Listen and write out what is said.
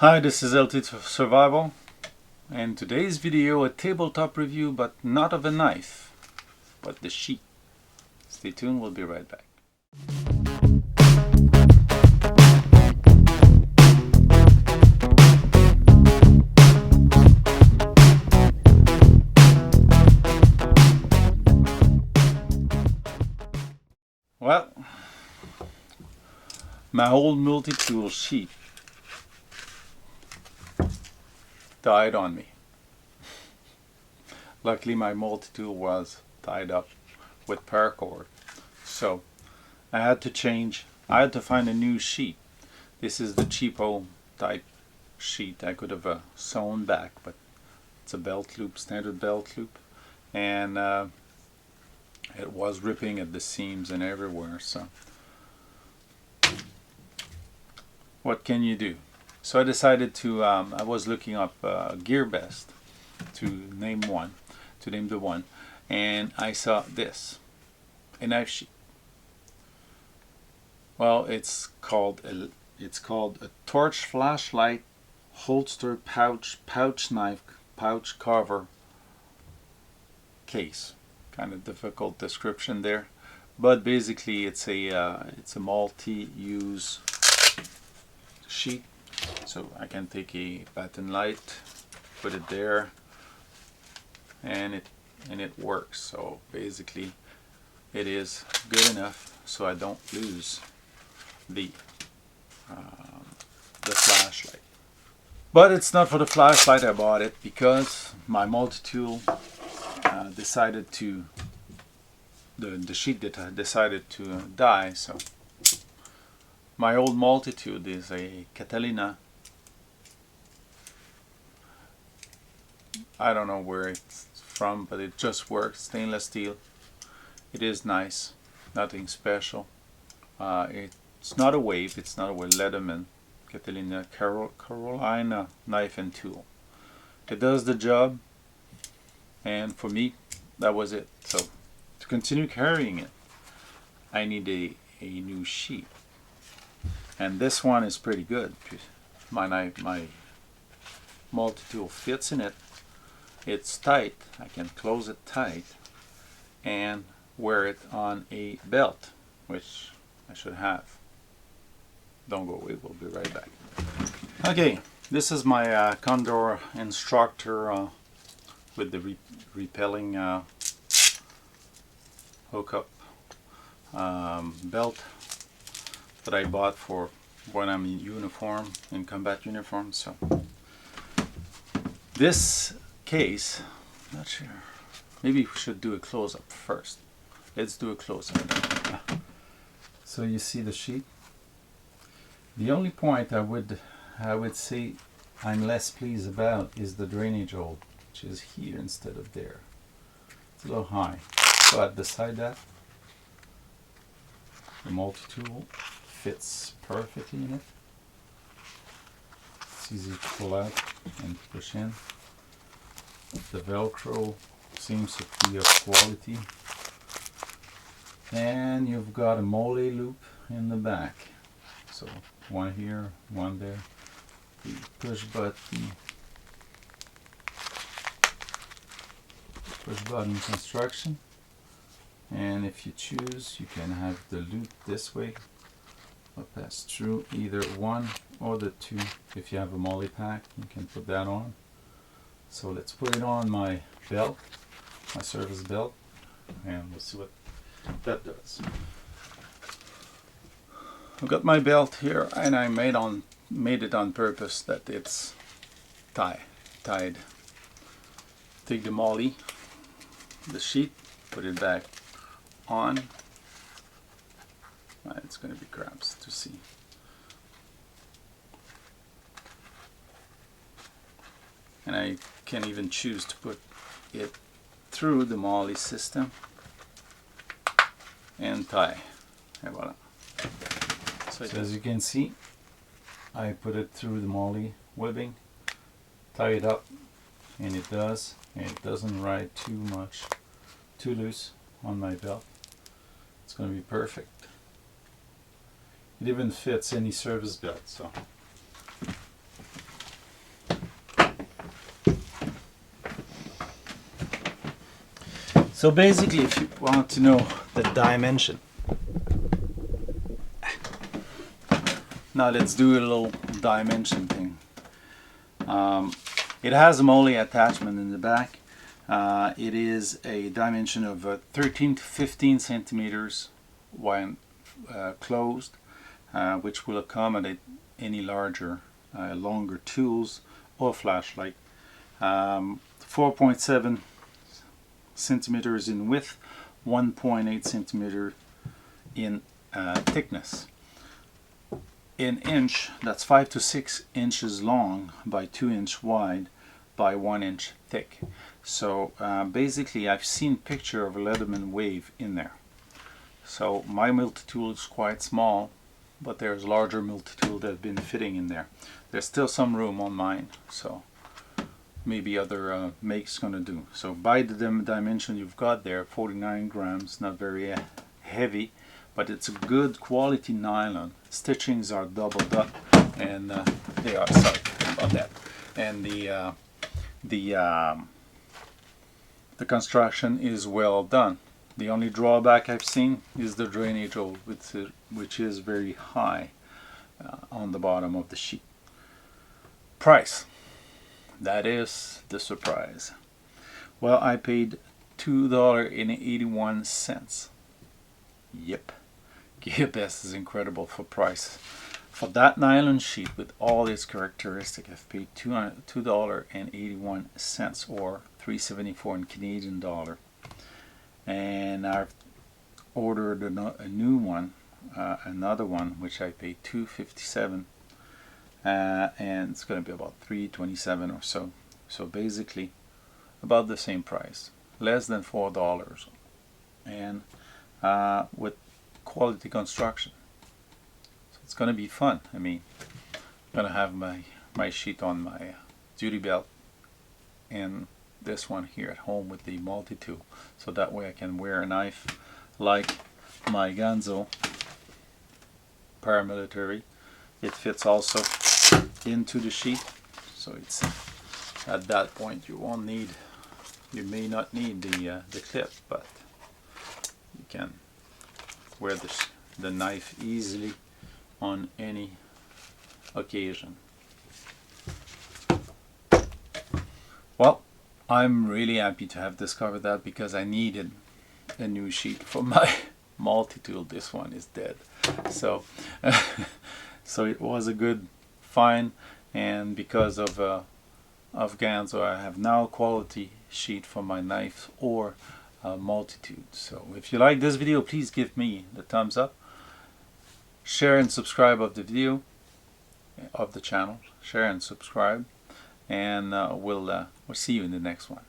Hi, this is LT Survival, and today's video a tabletop review, but not of a knife, but the sheath. Stay tuned, we'll be right back. Well, my old multi-tool sheath died on me. Luckily my multi-tool was tied up with paracord, so I had to find a new sheath. This is the cheapo type sheath. I could have sewn back, but it's a belt loop, standard belt loop, and it was ripping at the seams and everywhere. So what can you do? So I decided to, I was looking up GearBest to name the one, and I saw this, a knife sheath. Well, it's called a torch flashlight holster pouch knife pouch cover case. Kind of difficult description there, but basically it's a multi-use sheet. So I can take a batten light, put it there, and it works. So basically it is good enough so I don't lose the flashlight. But it's not for the flashlight I bought it, because my multi-tool decided to, the sheet decided to die. So my old multi-tool is a Catalina. I don't know where it's from, but it just works. Stainless steel. It is nice, nothing special. It's not a wave, it's not a Leatherman Catalina Carolina knife and tool. It does the job, and for me that was it. So to continue carrying it, I need a new sheath, and this one is pretty good. My multi-tool fits in it. It's tight. I can close it tight and wear it on a belt, which I should have. Don't go away, we'll be right back. Okay, this is my Condor Instructor with the repelling hookup belt that I bought for when I'm in uniform, in combat uniform. So this case, not sure, maybe we should do a close-up first. Let's do a close-up. So you see the sheet. The only point I would say I'm less pleased about is the drainage hole, which is here instead of there. It's a little high, but beside that, the multi-tool fits perfectly in it. It's easy to pull out and push in. The Velcro seems to be of quality, and you've got a molle loop in the back. So one here, one there. The push button construction, and if you choose, you can have the loop this way or pass through either one or the two. If you have a molle pack, you can put that on. So let's put it on my belt, my service belt, and we'll see what that does. I've got my belt here, and I made it on purpose that it's tied. Take the molle, the sheet, put it back on. It's going to be cramps to see. And I can even choose to put it through the molle system and tie. And voila. So as you can see, I put it through the molle webbing, tie it up, and it does, and it doesn't ride too loose on my belt. It's going to be perfect. It even fits any service belt. So So basically, if you want to know the dimension, now let's do a little dimension thing. It has a molle attachment in the back. It is a dimension of 13 to 15 centimeters when closed, which will accommodate any larger, longer tools or flashlight. 4.7 centimeters in width, 1.8 centimeter in thickness. In inch, that's 5 to 6 inches long by 2 inch wide by 1 inch thick. So basically I've seen picture of a Leatherman Wave in there. So my multi-tool is quite small, but there's larger multi-tool that have been fitting in there. There's still some room on mine, so maybe other makes gonna do. So by the dimension you've got there, 49 grams, not very heavy, but it's a good quality nylon. Stitchings are doubled up, and they are, sorry about that. And the construction is well done. The only drawback I've seen is the drainage hole, which is very high on the bottom of the sheet. Price. That is the surprise. Well, I paid $2.81. Yep. GearBest is incredible for price. For that nylon sheet with all its characteristics, I've paid $2.81 or $3.74 in Canadian dollar. And I've ordered a new one, another one, which I paid $2.57, and it's going to be about $3.27 or so. So basically, about the same price, less than $4, and with quality construction. So it's going to be fun. I mean, I'm going to have my sheet on my duty belt and this one here at home with the multi-tool, so that way I can wear a knife like my Ganzo paramilitary. It fits also into the sheet, so it's at that point you may not need the clip, but you can wear the knife easily on any occasion. Well, I'm really happy to have discovered that, because I needed a new sheet for my multi-tool. This one is dead. So so it was a good find, and because of Ganzo, I have now a quality sheet for my knife or multi-tool. So if you like this video, please give me the thumbs up, share and subscribe of the video, of the channel, share and subscribe, and we'll see you in the next one.